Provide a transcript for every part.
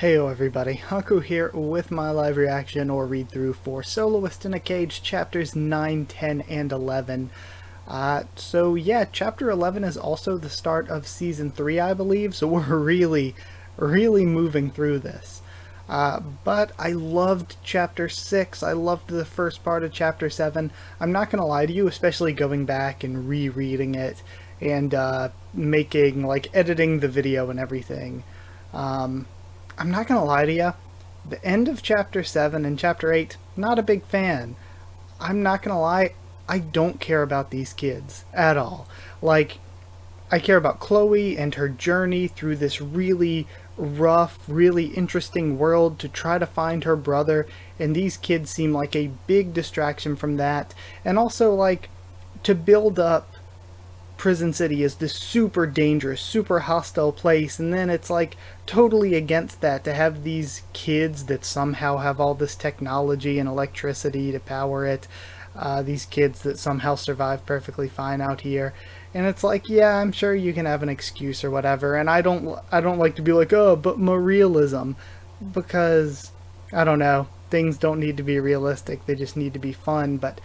Heyo everybody, Haku here with my live reaction or read through for Soloist in a Cage chapters 9, 10, and 11. So yeah, chapter 11 is also the start of season 3, I believe, so we're really moving through this. But I loved chapter 6, I loved the first part of chapter 7. I'm not gonna lie to you, especially going back and rereading it and editing the video and everything. I'm not gonna lie to you, the end of chapter 7 and chapter 8, not a big fan. I'm not gonna lie, I don't care about these kids at all. Like, I care about Chloe and her journey through this really rough, really interesting world to try to find her brother, and these kids seem like a big distraction from that. And also, like, to build up Prison City is this super dangerous, super hostile place, and then it's like totally against that to have these kids that somehow have all this technology and electricity to power it. These kids that somehow survive perfectly fine out here, and it's like, yeah, I'm sure you can have an excuse or whatever, and I don't like to be like, oh, but more realism, because I don't know, things don't need to be realistic, they just need to be fun. But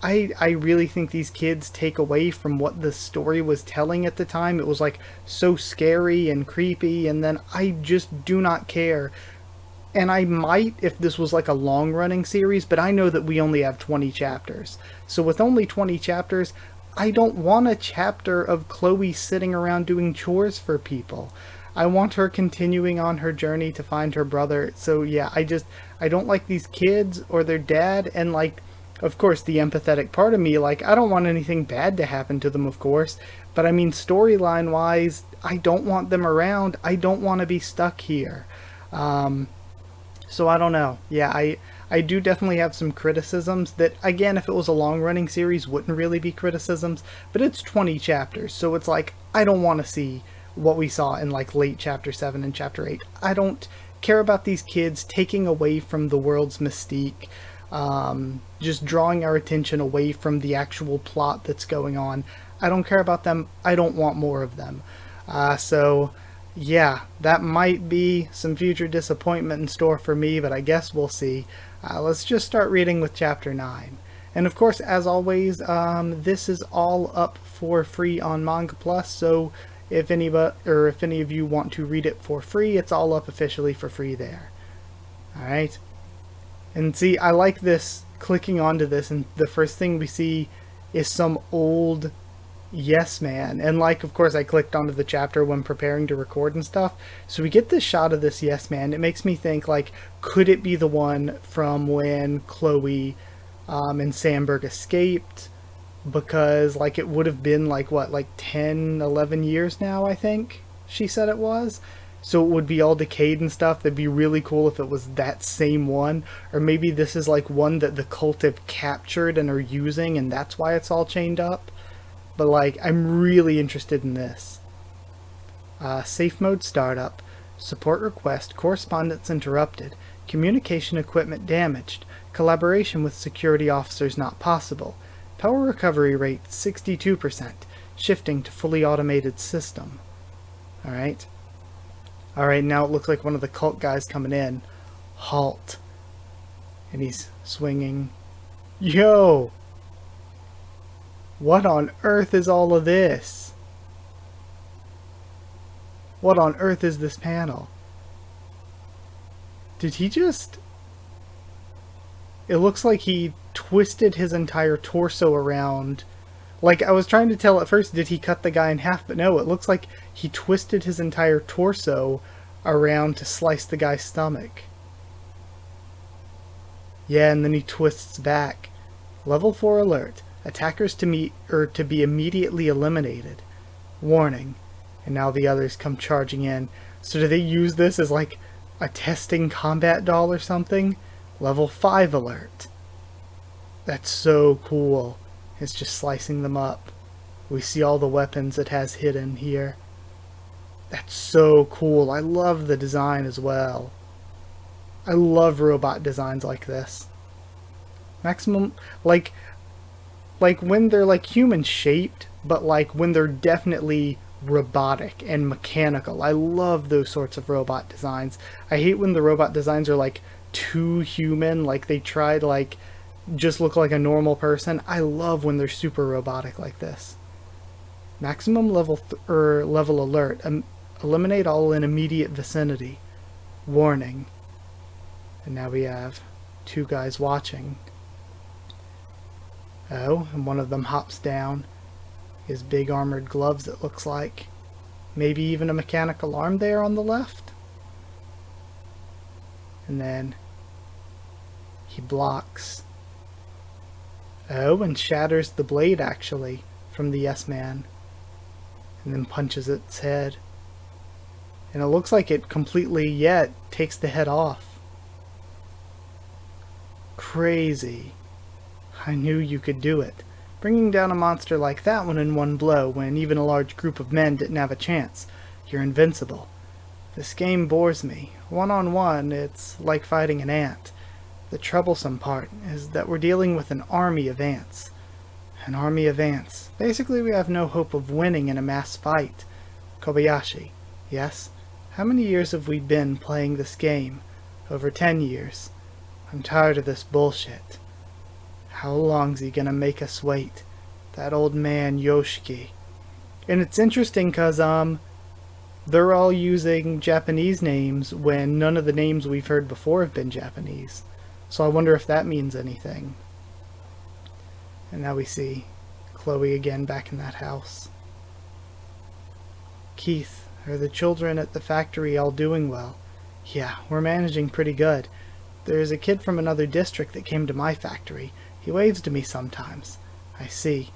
I really think these kids take away from what the story was telling at the time. It was like so scary and creepy, and then I just do not care. And I might if this was like a long running series, but I know that we only have 20 chapters. So with only 20 chapters, I don't want a chapter of Chloe sitting around doing chores for people. I want her continuing on her journey to find her brother. So yeah, I don't like these kids or their dad, and like, of course, the empathetic part of me, like, I don't want anything bad to happen to them, of course, but I mean, storyline wise, I don't want them around. I don't want to be stuck here. So I don't know. Yeah, I do definitely have some criticisms that, again, if it was a long running series, wouldn't really be criticisms, but it's 20 chapters, so it's like, I don't want to see what we saw in like late chapter 7 and chapter 8. I don't care about these kids taking away from the world's mystique. Just drawing our attention away from the actual plot that's going on. I don't care about them. I don't want more of them. So yeah, that might be some future disappointment in store for me, but I guess we'll see. Let's just start reading with chapter 9. And of course, as always, this is all up for free on Manga Plus, so if any of you want to read it for free, it's all up officially for free there. Alright? And see, I like this, clicking onto this, and the first thing we see is some old yes man. And like, of course, I clicked onto the chapter when preparing to record and stuff. So we get this shot of this yes man. It makes me think, like, could it be the one from when Chloe and Sandberg escaped? Because, like, it would have been, like, what, like 10, 11 years now, I think she said it was. So it would be all decayed and stuff. That'd be really cool if it was that same one. Or maybe this is like one that the cult have captured and are using, and that's why it's all chained up. But like, I'm really interested in this. Safe mode startup. Support request. Correspondence interrupted. Communication equipment damaged. Collaboration with security officers not possible. Power recovery rate 62%. Shifting to fully automated system. Alright. Alright, now it looks like one of the cult guys coming in. Halt. And he's swinging. Yo! What on earth is all of this? What on earth is this panel? Did he just... It looks like he twisted his entire torso around. Like, I was trying to tell at first, did he cut the guy in half? But no, it looks like he twisted his entire torso around to slice the guy's stomach. Yeah, and then he twists back. Level 4 alert. Attackers to be immediately eliminated. Warning. And now the others come charging in. So do they use this as like a testing combat doll or something? Level 5 alert. That's so cool. It's just slicing them up. We see all the weapons it has hidden here. That's so cool. I love the design as well. I love robot designs like this. Maximum, like when they're like human shaped, but like when they're definitely robotic and mechanical. I love those sorts of robot designs. I hate when the robot designs are like too human, like they try to like just look like a normal person. I love when they're super robotic like this. Maximum level level alert. Eliminate all in immediate vicinity. Warning. And now we have two guys watching. Oh, and one of them hops down. His big armored gloves, it looks like. Maybe even a mechanical arm there on the left. And then he blocks. Oh, and shatters the blade actually from the Yes Man. And then punches its head. And it looks like it completely, takes the head off. Crazy. I knew you could do it. Bringing down a monster like that one in one blow when even a large group of men didn't have a chance. You're invincible. This game bores me. One-on-one, it's like fighting an ant. The troublesome part is that we're dealing with an army of ants. An army of ants. Basically, we have no hope of winning in a mass fight. Kobayashi, yes? How many years have we been playing this game? Over 10 years. I'm tired of this bullshit. How long's he gonna make us wait? That old man Yoshiki. And it's interesting because, they're all using Japanese names when none of the names we've heard before have been Japanese. So I wonder if that means anything. And now we see Chloe again back in that house. Keith, are the children at the factory all doing well? Yeah, we're managing pretty good. There's a kid from another district that came to my factory. He waves to me sometimes. I see.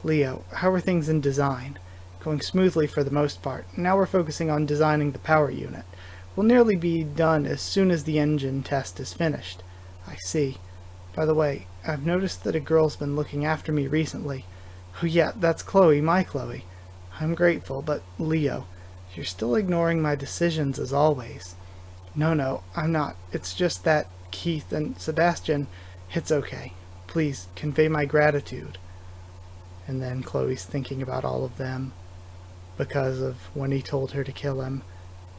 Leo, how are things in design? Going smoothly for the most part. Now we're focusing on designing the power unit. We'll nearly be done as soon as the engine test is finished. I see. By the way, I've noticed that a girl's been looking after me recently. Oh yeah, that's Chloe, my Chloe. I'm grateful, but Leo, you're still ignoring my decisions as always. No, I'm not. It's just that Keith and Sebastian, it's okay. Please, convey my gratitude. And then Chloe's thinking about all of them because of when he told her to kill him.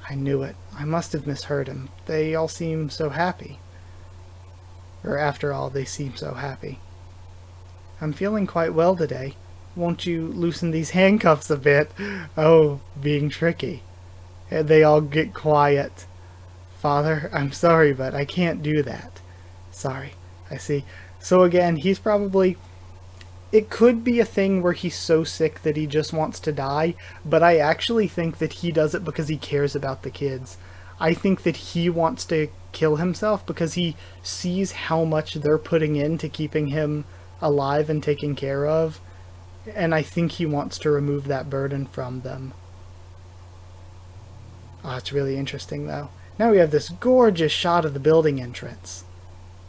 I knew it. I must have misheard him. They all seem so happy. Or after all, they seem so happy. I'm feeling quite well today. Won't you loosen these handcuffs a bit? Oh, being tricky. And they all get quiet. Father, I'm sorry, but I can't do that. Sorry, I see. So again, he's probably... It could be a thing where he's so sick that he just wants to die, but I actually think that he does it because he cares about the kids. I think that he wants to kill himself because he sees how much they're putting into keeping him alive and taken care of, and I think he wants to remove that burden from them. Oh, it's really interesting though. Now we have this gorgeous shot of the building entrance.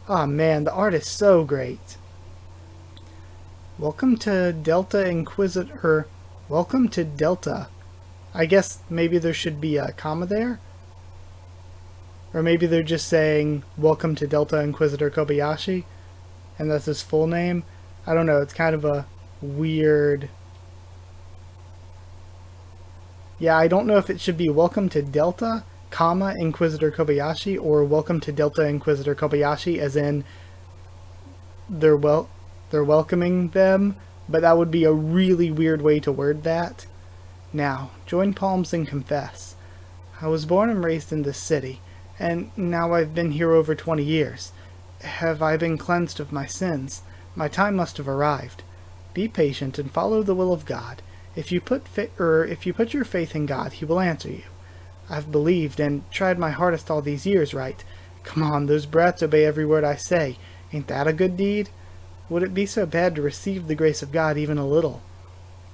Oh man, the art is so great. Welcome to Delta Inquisitor. Welcome to Delta. I guess maybe there should be a comma there? Or maybe they're just saying, welcome to Delta Inquisitor Kobayashi, and that's his full name. I don't know, it's kind of a weird... Yeah, I don't know if it should be welcome to Delta, comma, Inquisitor Kobayashi, or welcome to Delta Inquisitor Kobayashi, as in they're welcoming them, but that would be a really weird way to word that. Now, join palms and confess. I was born and raised in this city, and now I've been here over 20 years. Have I been cleansed of my sins? My time must have arrived. Be patient and follow the will of God. If you put your faith in God, He will answer you. I've believed and tried my hardest all these years, right? Come on, those brats obey every word I say. Ain't that a good deed? Would it be so bad to receive the grace of God even a little?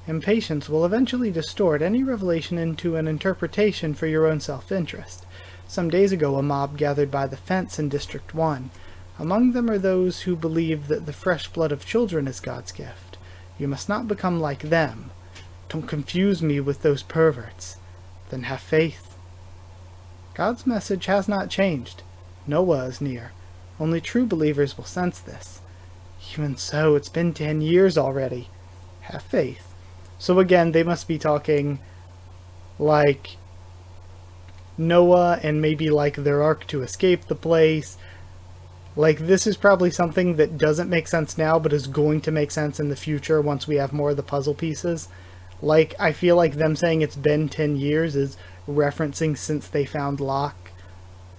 Impatience will eventually distort any revelation into an interpretation for your own self-interest. Some days ago a mob gathered by the fence in District 1. Among them are those who believe that the fresh blood of children is God's gift. You must not become like them. Don't confuse me with those perverts. Then have faith. God's message has not changed. Noah is near. Only true believers will sense this. Even so, it's been 10 years already. Have faith. So again, they must be talking like Noah and maybe like their arc to escape the place. Like, this is probably something that doesn't make sense now, but is going to make sense in the future once we have more of the puzzle pieces. Like, I feel like them saying it's been 10 years is referencing since they found Locke.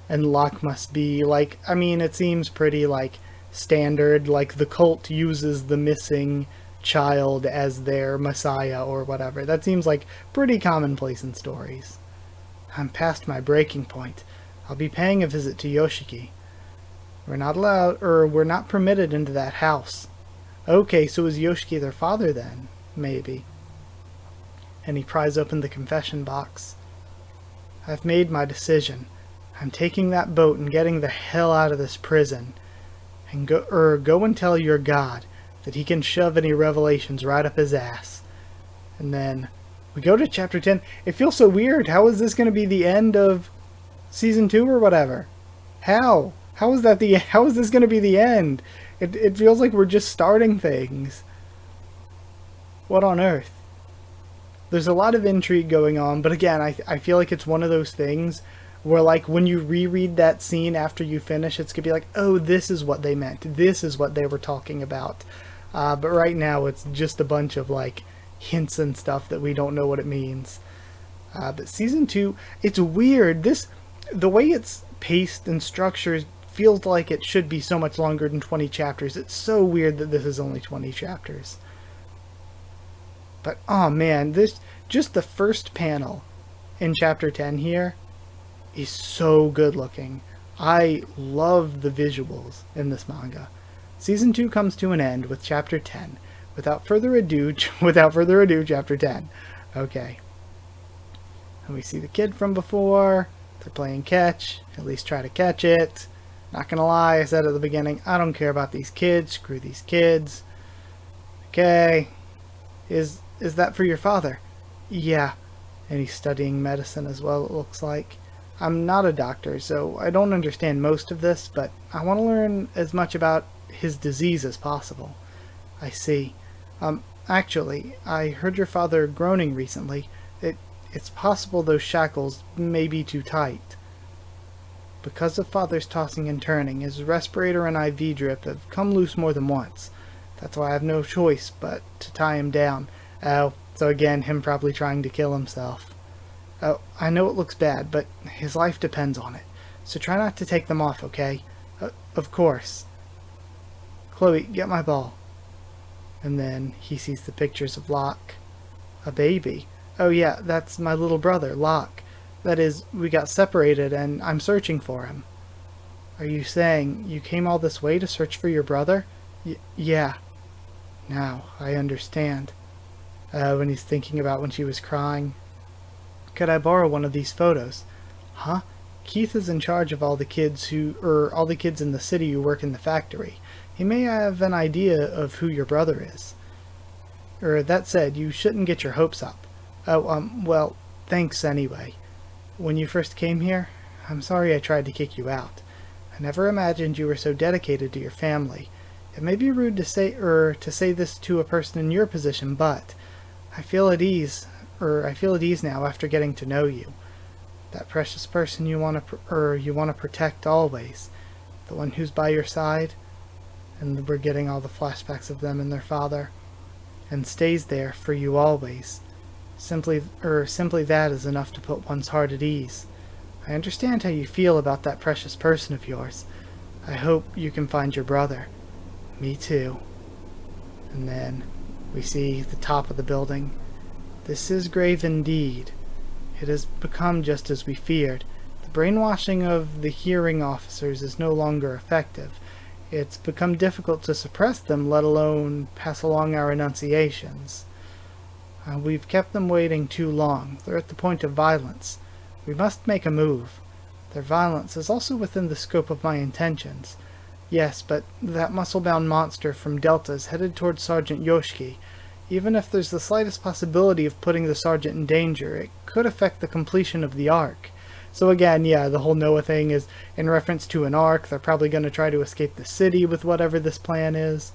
And Locke must be, like, I mean, it seems pretty, like, standard. Like, the cult uses the missing child as their messiah or whatever. That seems, like, pretty commonplace in stories. I'm past my breaking point. I'll be paying a visit to Yoshiki. We're not allowed, or we're not permitted into that house. Okay, so is Yoshiki their father then? Maybe. And he pries open the confession box. I've made my decision. I'm taking that boat and getting the hell out of this prison. And go and tell your God that he can shove any revelations right up his ass. And then we go to chapter 10. It feels so weird. How is this going to be the end of season 2 or whatever? How? How is this going to be the end? It feels like we're just starting things. What on earth? There's a lot of intrigue going on, but again, I feel like it's one of those things where, like, when you reread that scene after you finish, it's going to be like, oh, this is what they meant. This is what they were talking about. But right now, it's just a bunch of, like, hints and stuff that we don't know what it means. But season 2, it's weird. The way it's paced and structured feels like it should be so much longer than 20 chapters. It's so weird that this is only 20 chapters. But, oh man, just the first panel in chapter 10 here is so good looking. I love the visuals in this manga. Season 2 comes to an end with chapter 10. Without further ado, chapter 10. Okay. And we see the kid from before. They're playing catch. At least try to catch it. Not gonna lie, I said at the beginning, I don't care about these kids. Screw these kids. Okay. Is that for your father? Yeah. And he's studying medicine as well, it looks like. I'm not a doctor, so I don't understand most of this, but I want to learn as much about his disease as possible. I see. Actually, I heard your father groaning recently. It's possible those shackles may be too tight. Because of father's tossing and turning, his respirator and IV drip have come loose more than once. That's why I have no choice but to tie him down. Oh, so again, him probably trying to kill himself. Oh, I know it looks bad, but his life depends on it. So try not to take them off, okay? Of course. Chloe, get my ball. And then he sees the pictures of Locke. A baby. Oh yeah, that's my little brother, Locke. That is, we got separated and I'm searching for him. Are you saying you came all this way to search for your brother? Yeah. Now, I understand. When he's thinking about when she was crying. Could I borrow one of these photos? Huh? Keith is in charge of all the kids in the city who work in the factory. He may have an idea of who your brother is. That said, you shouldn't get your hopes up. Oh, well, thanks anyway. When you first came here, I'm sorry I tried to kick you out. I never imagined you were so dedicated to your family. It may be rude to say this to a person in your position, but I feel at ease now after getting to know you. That precious person you want to protect always. The one who's by your side. And we're getting all the flashbacks of them and their father. And stays there for you always. Simply that is enough to put one's heart at ease. I understand how you feel about that precious person of yours. I hope you can find your brother. Me too. And then we see the top of the building. This is grave indeed. It has become just as we feared. The brainwashing of the hearing officers is no longer effective. It's become difficult to suppress them, let alone pass along our enunciations. We've kept them waiting too long. They're at the point of violence. We must make a move. Their violence is also within the scope of my intentions. Yes, but that muscle-bound monster from Delta is headed towards Sergeant Yoshiki. Even if there's the slightest possibility of putting the sergeant in danger, it could affect the completion of the arc. So again, yeah, the whole Noah thing is in reference to an arc. They're probably going to try to escape the city with whatever this plan is.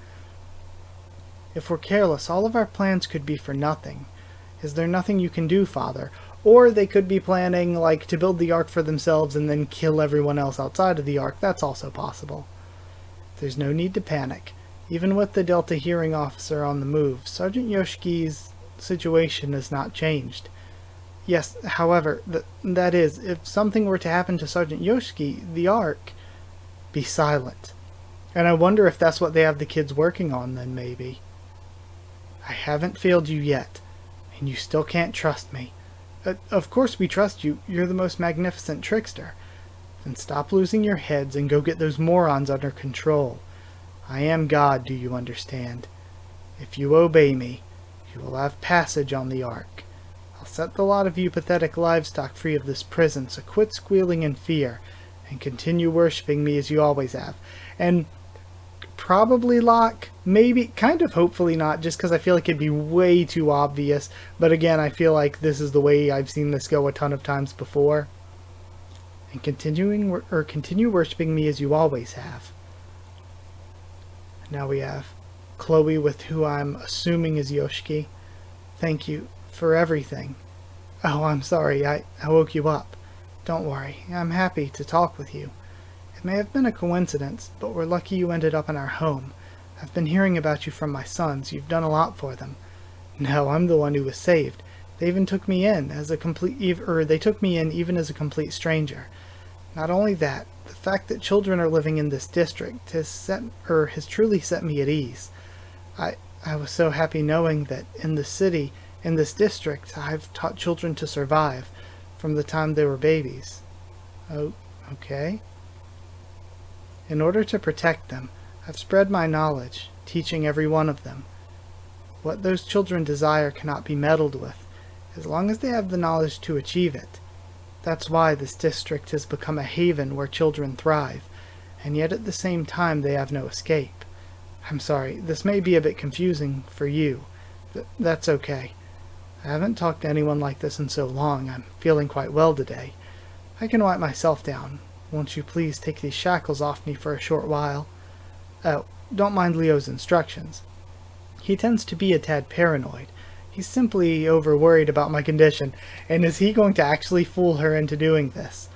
If we're careless, all of our plans could be for nothing. Is there nothing you can do, Father? Or they could be planning, like, to build the Ark for themselves and then kill everyone else outside of the Ark. That's also possible. There's no need to panic. Even with the Delta hearing officer on the move, Sergeant Yoshki's situation has not changed. Yes, however, that is, if something were to happen to Sergeant Yoshiki, the Ark, be silent. And I wonder if that's what they have the kids working on then, maybe. I haven't failed you yet, and you still can't trust me. Of course we trust you. You're the most magnificent trickster. Then stop losing your heads and go get those morons under control. I am God, do you understand? If you obey me, you will have passage on the Ark. I'll set the lot of you pathetic livestock free of this prison, so quit squealing in fear, and continue worshipping me as you always have. And probably Locke, maybe, kind of hopefully not, just because I feel like it'd be way too obvious. But again, I feel like this is the way I've seen this go a ton of times before. And continue worshipping me as you always have. Now we have Chloe with who I'm assuming is Yoshiki. Thank you for everything. Oh, I'm sorry, I woke you up. Don't worry, I'm happy to talk with you. It may have been a coincidence, but we're lucky you ended up in our home. I've been hearing about you from my sons. You've done a lot for them. No, I'm the one who was saved. They even took me in as a complete, they took me in even as a complete stranger. Not only that, the fact that children are living in this district has truly set me at ease. I was so happy knowing that in the city, in this district, I've taught children to survive from the time they were babies. Oh, okay. In order to protect them, I've spread my knowledge, teaching every one of them. What those children desire cannot be meddled with, as long as they have the knowledge to achieve it. That's why this district has become a haven where children thrive, and yet at the same time they have no escape. I'm sorry, this may be a bit confusing for you. That's okay. I haven't talked to anyone like this in so long. I'm feeling quite well today. I can wipe myself down. Won't you please take these shackles off me for a short while? Oh, don't mind Leo's instructions. He tends to be a tad paranoid. He's simply over-worried about my condition, and is he going to actually fool her into doing this?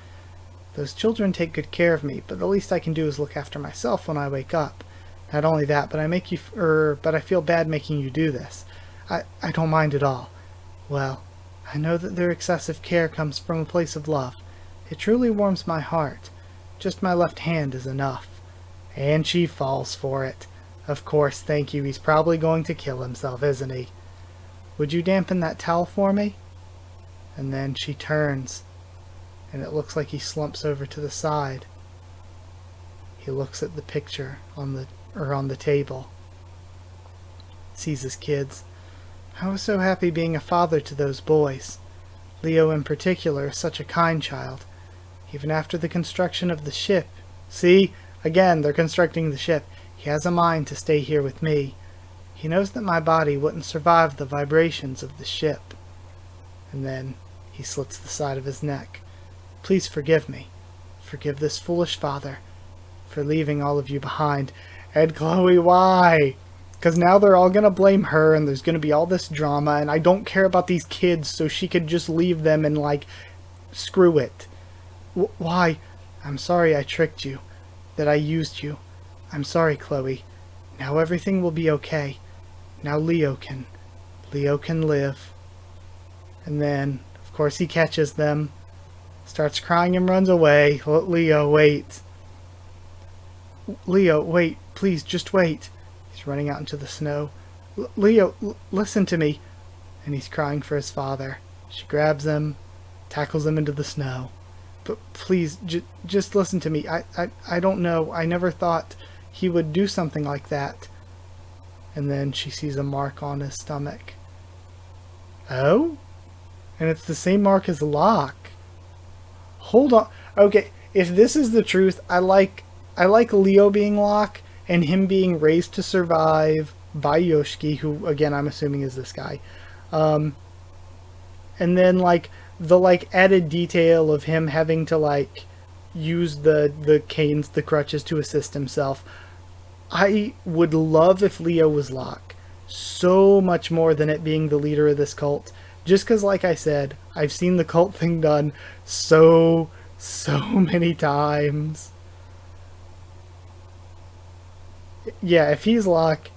Those children take good care of me, but the least I can do is look after myself when I wake up. Not only that, but I feel bad making you do this. I don't mind at all. Well, I know that their excessive care comes from a place of love. It truly warms my heart. Just my left hand is enough. And she falls for it. Of course, thank you. He's probably going to kill himself, isn't he? Would you dampen that towel for me? And then she turns, and it looks like he slumps over to the side. He looks at the picture on the table. Sees his kids. I was so happy being a father to those boys. Leo in particular is such a kind child. Even after the construction of the ship. See? Again, they're constructing the ship. He has a mind to stay here with me. He knows that my body wouldn't survive the vibrations of the ship. And then he slits the side of his neck. Please forgive me. Forgive this foolish father for leaving all of you behind. And Chloe, why? Because now they're all going to blame her, and there's going to be all this drama, and I don't care about these kids, so she could just leave them and, like, screw it. Why? I'm sorry I tricked you. That I used you. I'm sorry, Chloe. Now everything will be okay. Now Leo can live. And then, of course, he catches them, starts crying and runs away. Leo, wait. Leo, wait. Please, just wait. He's running out into the snow. Leo, listen to me. And he's crying for his father. She grabs him, tackles him into the snow. But please, just listen to me. I don't know. I never thought he would do something like that. And then she sees a mark on his stomach. Oh? And it's the same mark as Locke. Hold on. Okay, if this is the truth, I like Leo being Locke and him being raised to survive by Yoshiki, who again I'm assuming is this guy. And then the added detail of him having to use the canes, the crutches to assist himself. I would love if Leo was Locke, so much more than it being the leader of this cult, Just because, like I said, I've seen the cult thing done so many times. Yeah, if he's Locke,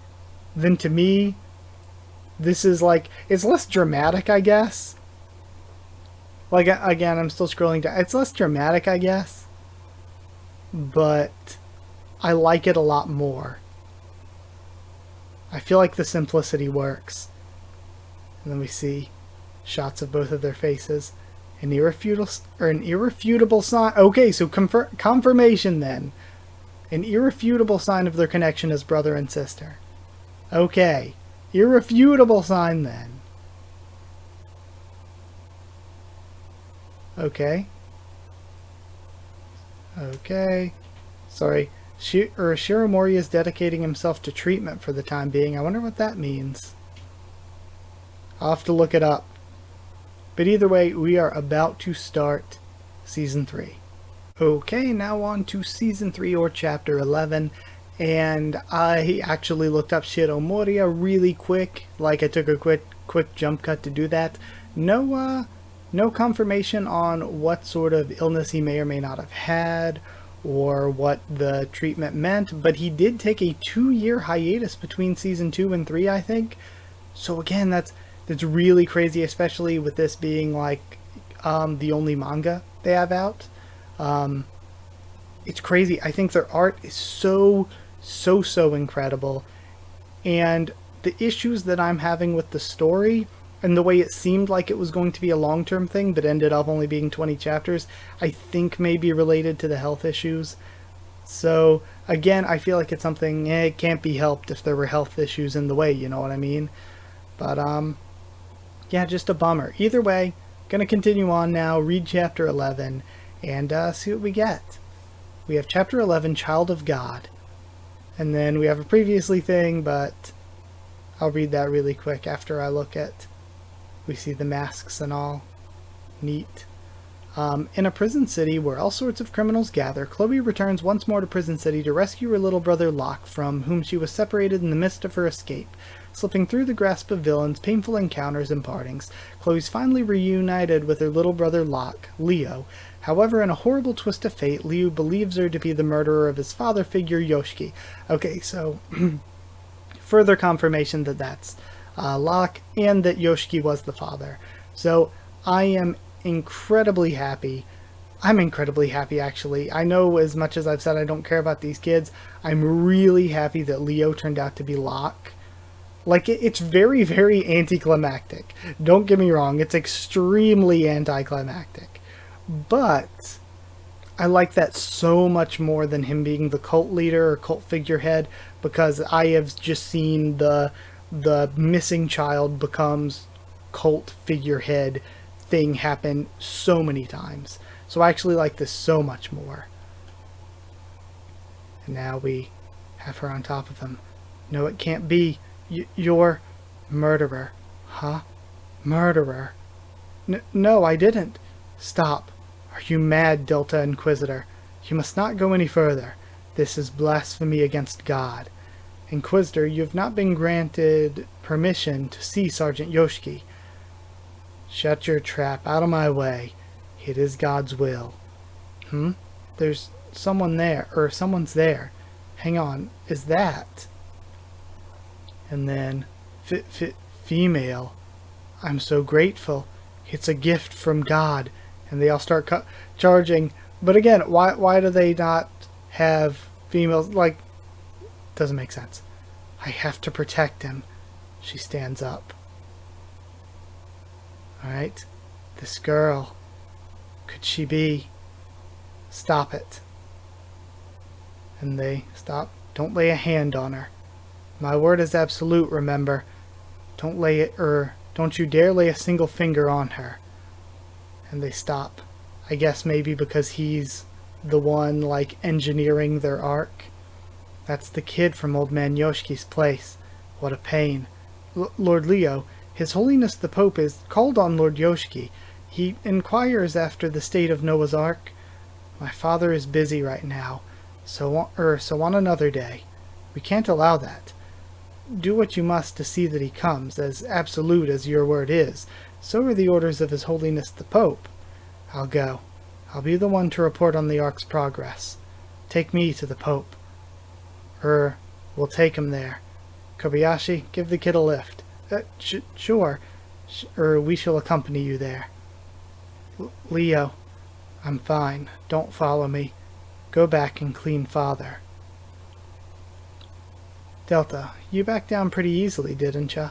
then to me, this is like, it's less dramatic, I guess. Like, again, I'm still scrolling down. It's less dramatic, I guess. But I like it a lot more. I feel like the simplicity works. And then we see shots of both of their faces. An irrefutable sign. Okay, so confirmation then. An irrefutable sign of their connection as brother and sister. Okay. Irrefutable sign then. Okay. Okay. Sorry. Shiromori is dedicating himself to treatment for the time being. I wonder what that means. I'll have to look it up. But either way, we are about to start Season 3. Okay, now on to Season 3 or Chapter 11. And I actually looked up Shiromori really quick. Like, I took a quick jump cut to do that. No confirmation on what sort of illness he may or may not have had, or what the treatment meant, but he did take a 2-year hiatus between Season 2 and 3, I think. So again, that's really crazy, especially with this being like the only manga they have out. It's crazy. I think their art is so incredible, and the issues that I'm having with the story and the way it seemed like it was going to be a long-term thing but ended up only being 20 chapters, I think may be related to the health issues. So again, I feel like it's something, it can't be helped if there were health issues in the way, you know what I mean? But yeah, just a bummer. Either way, gonna continue on now, read chapter 11, and see what we get. We have chapter 11, Child of God. And then we have a previously thing, but I'll read that really quick after I look at... We see the masks and all. Neat. In a prison city where all sorts of criminals gather, Chloe returns once more to Prison City to rescue her little brother Locke, from whom she was separated in the midst of her escape. Slipping through the grasp of villains, painful encounters, and partings, Chloe's finally reunited with her little brother Locke, Leo. However, in a horrible twist of fate, Leo believes her to be the murderer of his father figure, Yoshiki. Okay, so further confirmation that that's Locke, and that Yoshiki was the father. So I am incredibly happy. I'm incredibly happy, actually. I know, as much as I've said I don't care about these kids, I'm really happy that Leo turned out to be Locke. Like, it's very anticlimactic. Don't get me wrong, it's extremely anticlimactic. But I like that so much more than him being the cult leader or cult figurehead, because I have just seen the missing child becomes cult figurehead thing happen so many times. So I actually like this so much more. And now we have her on top of him. No, it can't be. You're murderer. Huh? Murderer. No, I didn't. Stop. Are you mad, Delta Inquisitor? You must not go any further. This is blasphemy against God. Inquisitor, you have not been granted permission to see Sergeant Yoshiki. Shut your trap. Out of my way. It is God's will. There's someone there, or someone's there. Hang on. Is that? And then, female. I'm so grateful. It's a gift from God. And they all start charging. But again, why do they not have females? Like, doesn't make sense. I have to protect him. She stands up. Alright. This girl. Could she be? Stop it. And they stop. Don't lay a hand on her. My word is absolute, remember. Don't you dare lay a single finger on her. And they stop. I guess maybe because he's the one, like, engineering their arc. That's the kid from Old Man Yoshiki's place. What a pain. Lord Leo, His Holiness the Pope is called on Lord Yoshiki. He inquires after the state of Noah's Ark. My father is busy right now, so on another day. We can't allow that. Do what you must to see that he comes, as absolute as your word is. So are the orders of His Holiness the Pope. I'll go. I'll be the one to report on the Ark's progress. Take me to the Pope. We'll take him there. Kobayashi, give the kid a lift. Sure. We shall accompany you there. Leo, I'm fine. Don't follow me. Go back and clean father. Delta, you backed down pretty easily, didn't ya?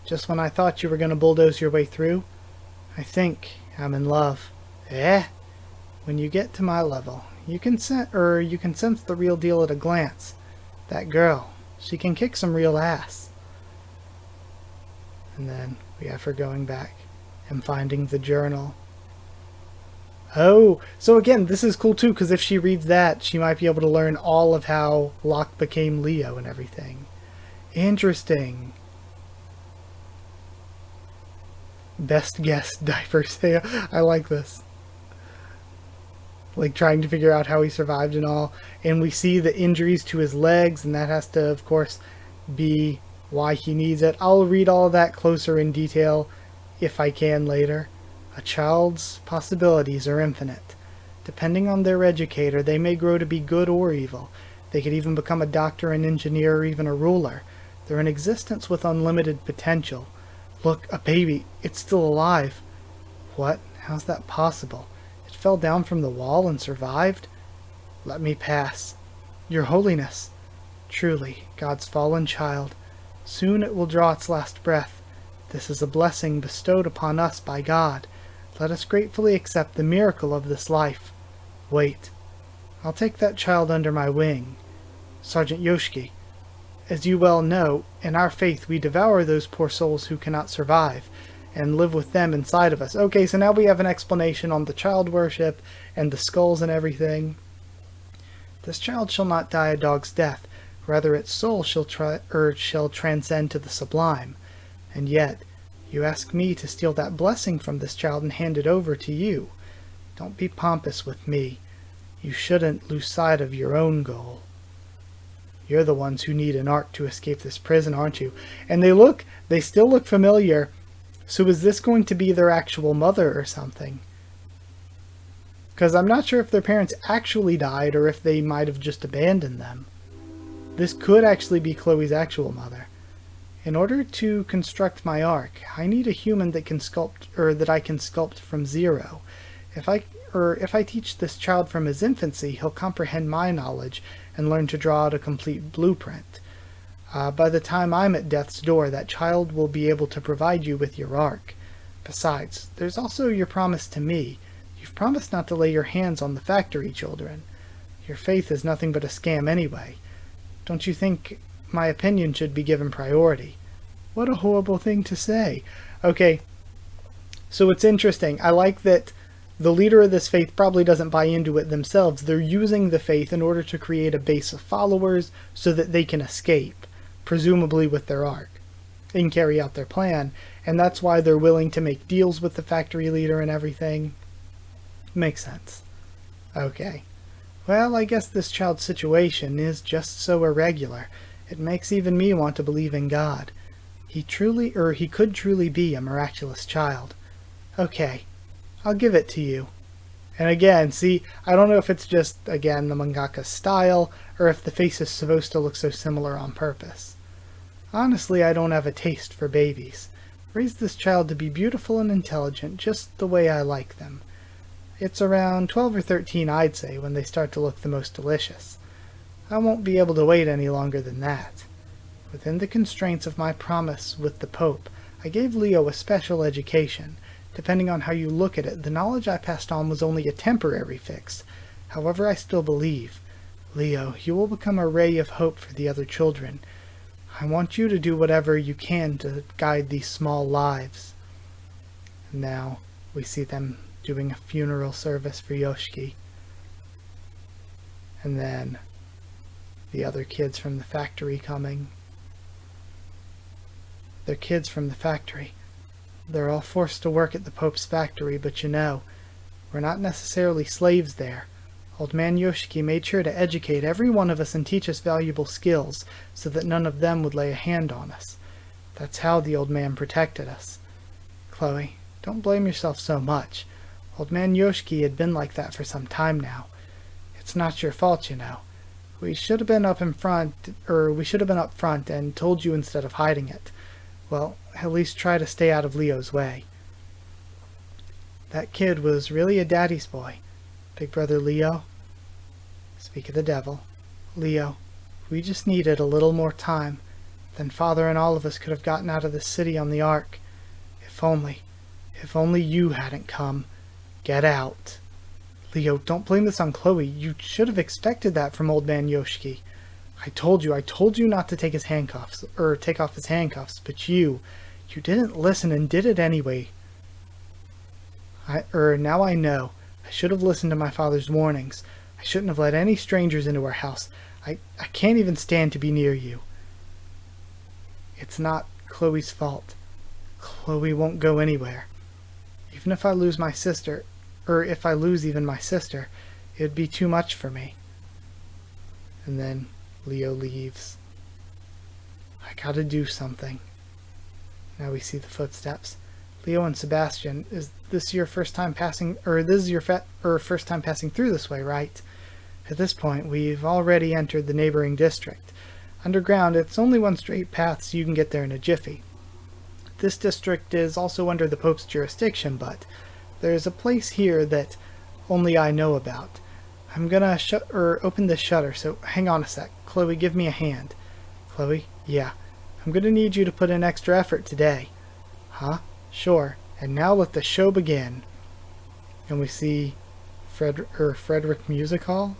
Just when I thought you were going to bulldoze your way through? I think I'm in love. Eh? When you get to my level, you can sense the real deal at a glance. That girl, she can kick some real ass. And then we have her going back and finding the journal. Oh, so again, this is cool too, because if she reads that, she might be able to learn all of how Locke became Leo and everything. Interesting. Best guess diapers. I like this. Like trying to figure out how he survived and all. And we see the injuries to his legs, and that has to, of course, be why he needs it. I'll read all of that closer in detail if I can later. A child's possibilities are infinite. Depending on their educator, they may grow to be good or evil. They could even become a doctor, an engineer, or even a ruler. They're an existence with unlimited potential. Look, a baby. It's still alive. What? How's that possible? It fell down from the wall and survived? Let me pass. Your Holiness. Truly, God's fallen child. Soon it will draw its last breath. This is a blessing bestowed upon us by God. Let us gratefully accept the miracle of this life. Wait. I'll take that child under my wing. Sergeant Yoshiki, as you well know, in our faith we devour those poor souls who cannot survive, and live with them inside of us. Okay, so now we have an explanation on the child worship, and the skulls and everything. This child shall not die a dog's death, rather its soul shall transcend to the sublime. And yet, you ask me to steal that blessing from this child and hand it over to you. Don't be pompous with me. You shouldn't lose sight of your own goal. You're the ones who need an ark to escape this prison, aren't you? And they still look familiar. So is this going to be their actual mother or something? Because I'm not sure if their parents actually died or if they might have just abandoned them. This could actually be Chloe's actual mother. In order to construct my ark, I need a human that I can sculpt from zero. If I teach this child from his infancy, he'll comprehend my knowledge and learn to draw out a complete blueprint. By the time I'm at death's door, that child will be able to provide you with your ark. Besides, there's also your promise to me. You've promised not to lay your hands on the factory children. Your faith is nothing but a scam anyway. Don't you think my opinion should be given priority? What a horrible thing to say. Okay, so it's interesting. I like that the leader of this faith probably doesn't buy into it themselves. They're using the faith in order to create a base of followers so that they can escape, presumably with their ark, and carry out their plan. And that's why they're willing to make deals with the factory leader and everything. Makes sense. Okay. Well, I guess this child's situation is just so irregular. It makes even me want to believe in God. He could truly be a miraculous child. Okay, I'll give it to you. And again, see, I don't know if it's just, again, the mangaka style, or if the face is supposed to look so similar on purpose. Honestly, I don't have a taste for babies. Raise this child to be beautiful and intelligent, just the way I like them. It's around 12 or 13, I'd say, when they start to look the most delicious. I won't be able to wait any longer than that. Within the constraints of my promise with the Pope, I gave Leo a special education. Depending on how you look at it, the knowledge I passed on was only a temporary fix. However, I still believe. Leo, you will become a ray of hope for the other children. I want you to do whatever you can to guide these small lives. Now, we see them doing a funeral service for Yoshiki. And then the other kids from the factory coming. They're kids from the factory. They're all forced to work at the Pope's factory, but you know, we're not necessarily slaves there. Old man Yoshiki made sure to educate every one of us and teach us valuable skills, so that none of them would lay a hand on us. That's how the old man protected us. Chloe, Don't blame yourself so much. Old man Yoshiki had been like that for some time now. It's not your fault, you know. We should have been up front and told you instead of hiding it. Well, at least try to stay out of Leo's way. That kid was really a daddy's boy. Big brother Leo. Speak of the devil. Leo, we just needed a little more time. Then Father and all of us could have gotten out of the city on the Ark. If only you hadn't come. Get out. Leo, don't blame this on Chloe. You should have expected that from old man Yoshiki. I told you not to take his handcuffs, or take off his handcuffs, but you didn't listen and did it anyway. Now I know. I should have listened to my father's warnings. I shouldn't have let any strangers into our house. I can't even stand to be near you. It's not Chloe's fault. Chloe won't go anywhere. Even if I lose my sister, or if I lose even my sister, it would be too much for me. And then Leo leaves. I gotta do something. Now we see the footsteps. Leo and Sebastian, is this your first time passing, or this is your first time passing through this way, right? At this point, we've already entered the neighboring district. Underground, it's only one straight path, so you can get there in a jiffy. This district is also under the Pope's jurisdiction, but there's a place here that only I know about. I'm gonna open this shutter, so hang on a sec. Chloe, give me a hand. Chloe? Yeah. I'm gonna need you to put in extra effort today. Huh? Sure. And now let the show begin. And we see Frederick Music Hall.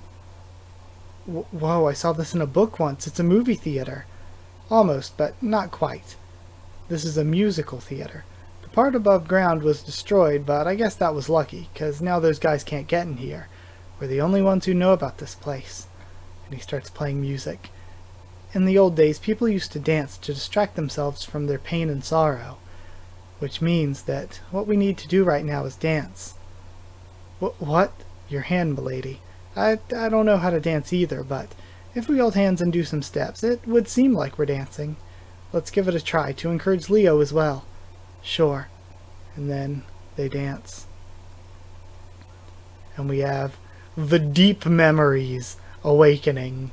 Whoa, I saw this in a book once. It's a movie theater. Almost, but not quite. This is a musical theater. The part above ground was destroyed, but I guess that was lucky, because now those guys can't get in here. We're the only ones who know about this place. And he starts playing music. In the old days, people used to dance to distract themselves from their pain and sorrow. Which means that what we need to do right now is dance. What? Your hand, milady. I don't know how to dance either, but if we hold hands and do some steps, it would seem like we're dancing. Let's give it a try, to encourage Leo as well. Sure. And then they dance. And we have the deep memories awakening.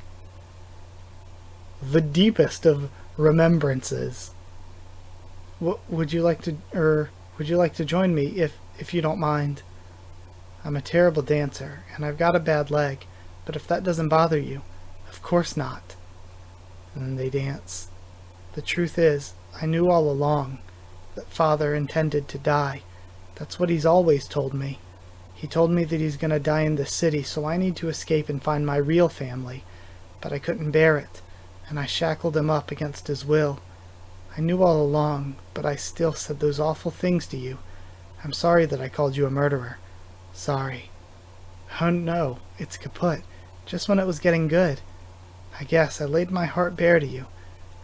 The deepest of remembrances. Would you like to join me if you don't mind? I'm a terrible dancer, and I've got a bad leg, but if that doesn't bother you, of course not. And then they dance. The truth is, I knew all along that Father intended to die. That's what he's always told me. He told me that he's gonna die in this city, so I need to escape and find my real family. But I couldn't bear it, and I shackled him up against his will. I knew all along, but I still said those awful things to you. I'm sorry that I called you a murderer. Sorry. Oh no, it's kaput. Just when it was getting good. I guess I laid my heart bare to you.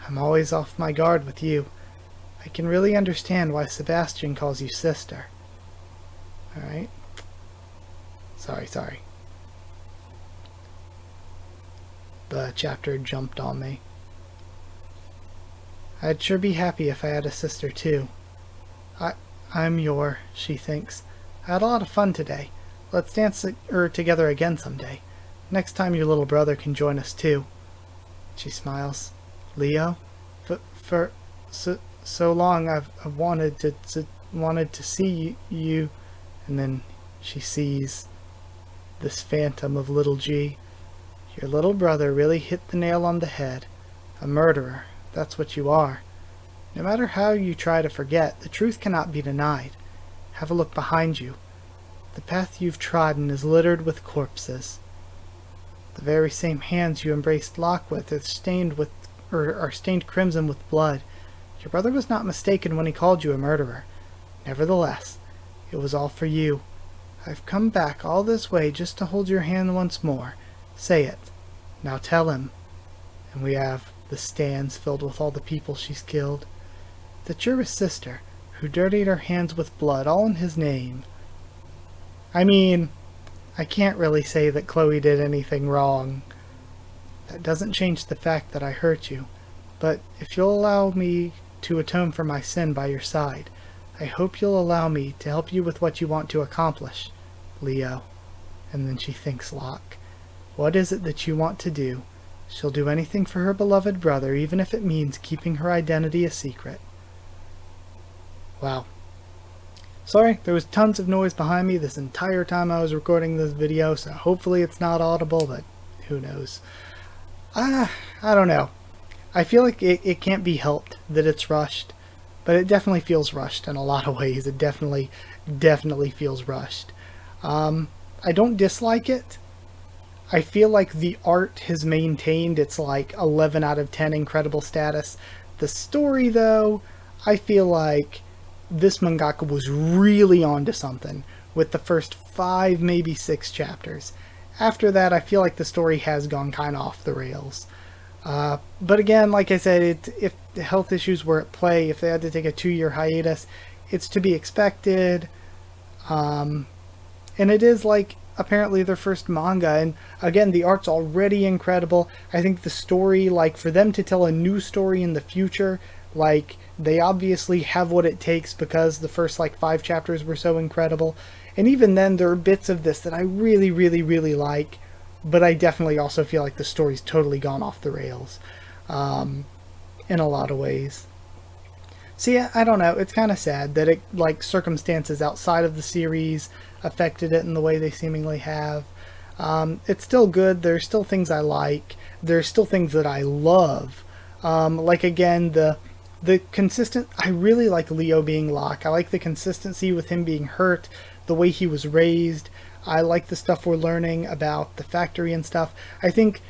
I'm always off my guard with you. I can really understand why Sebastian calls you sister. Alright. Sorry. The chapter jumped on me. I'd sure be happy if I had a sister too. I'm she thinks. I had a lot of fun today. Let's dance together again someday. Next time your little brother can join us too. She smiles. Leo? For so long I've wanted to see you. And then she sees this phantom of little G. Your little brother really hit the nail on the head. A murderer. That's what you are. No matter how you try to forget, the truth cannot be denied. Have a look behind you. The path you've trodden is littered with corpses. The very same hands you embraced Locke with are stained crimson with blood. Your brother was not mistaken when he called you a murderer. Nevertheless, it was all for you. I've come back all this way just to hold your hand once more. Say it. Now tell him. And we have the stands filled with all the people she's killed. That you're his sister, who dirtied her hands with blood, all in his name. I mean, I can't really say that Chloe did anything wrong. That doesn't change the fact that I hurt you, but if you'll allow me to atone for my sin by your side, I hope you'll allow me to help you with what you want to accomplish, Leo. And then she thinks Locke. What is it that you want to do? She'll do anything for her beloved brother, even if it means keeping her identity a secret. Wow. Sorry, there was tons of noise behind me this entire time I was recording this video, so hopefully it's not audible, but who knows. I don't know. I feel like it can't be helped that it's rushed, but it definitely feels rushed in a lot of ways. It definitely feels rushed. I don't dislike it. I feel like the art has maintained its like 11 out of 10 incredible status. The story, though, I feel like this mangaka was really onto something with the first 5, maybe 6 chapters. After that, I feel like the story has gone kind of off the rails. But again, like I said, if the health issues were at play, if they had to take a 2-year hiatus, it's to be expected. And it is like apparently their first manga, and again, the art's already incredible. I think the story, like for them to tell a new story in the future, like they obviously have what it takes because the first like 5 chapters were so incredible. And even then, there are bits of this that I really like, but I definitely also feel like the story's totally gone off the rails in a lot of ways. So yeah, I don't know, it's kind of sad that it, like, circumstances outside of the series affected it in the way they seemingly have. It's still good, there's still things I like, there's still things that I love. Like again, the consistent, I really like Leo being Locke. I like the consistency with him being hurt, the way he was raised. I like the stuff we're learning about the factory and stuff. I think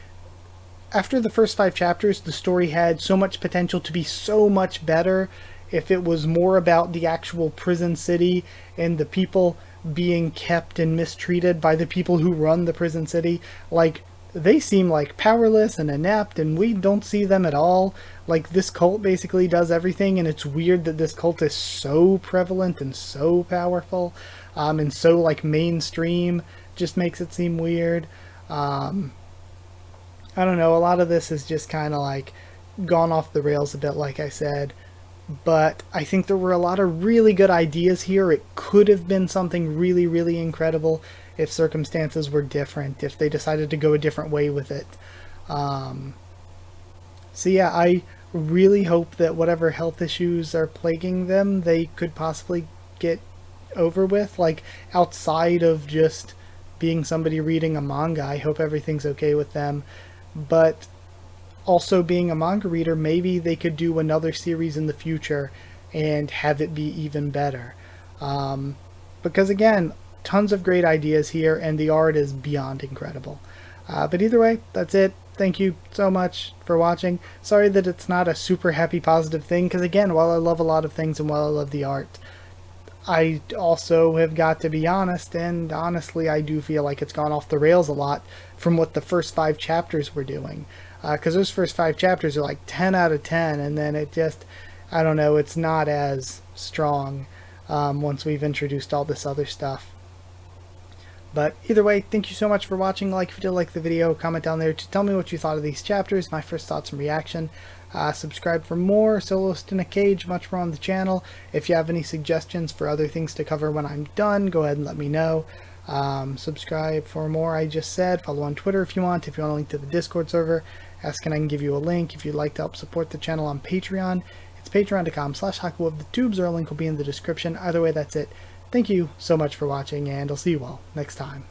after the first 5 chapters, the story had so much potential to be so much better if it was more about the actual prison city and the people being kept and mistreated by the people who run the prison city. Like, they seem like powerless and inept, and we don't see them at all. Like, this cult basically does everything, and it's weird that this cult is so prevalent and so powerful, and so like mainstream. Just makes it seem weird. I don't know, a lot of this is just kind of like gone off the rails a bit, like I said. But I think there were a lot of really good ideas here. It could have been something really incredible if circumstances were different, if they decided to go a different way with it. So yeah, I really hope that whatever health issues are plaguing them, they could possibly get over with, like outside of just being somebody reading a manga. I hope everything's okay with them. But also being a manga reader, maybe they could do another series in the future and have it be even better. Because again, tons of great ideas here, and the art is beyond incredible. But either way, that's it. Thank you so much for watching. Sorry that it's not a super happy positive thing, because again, while I love a lot of things and while I love the art, I also have got to be honest, and honestly I do feel like it's gone off the rails a lot from what the first 5 chapters were doing. Because those first 5 chapters are like 10 out of 10, and then it just, I don't know, it's not as strong once we've introduced all this other stuff. But either way, thank you so much for watching. Like if you did like the video, comment down there to tell me what you thought of these chapters, my first thoughts and reaction. Subscribe for more Soloist in a Cage, much more on the channel. If you have any suggestions for other things to cover when I'm done, go ahead and let me know. Subscribe for more, I just said. Follow on Twitter if you want. If you want a link to the Discord server, ask and I can give you a link. If you'd like to help support the channel on Patreon, it's patreon.com/Haku of the Tubes, or a link will be in the description. Either way, that's it. Thank you so much for watching, and I'll see you all next time.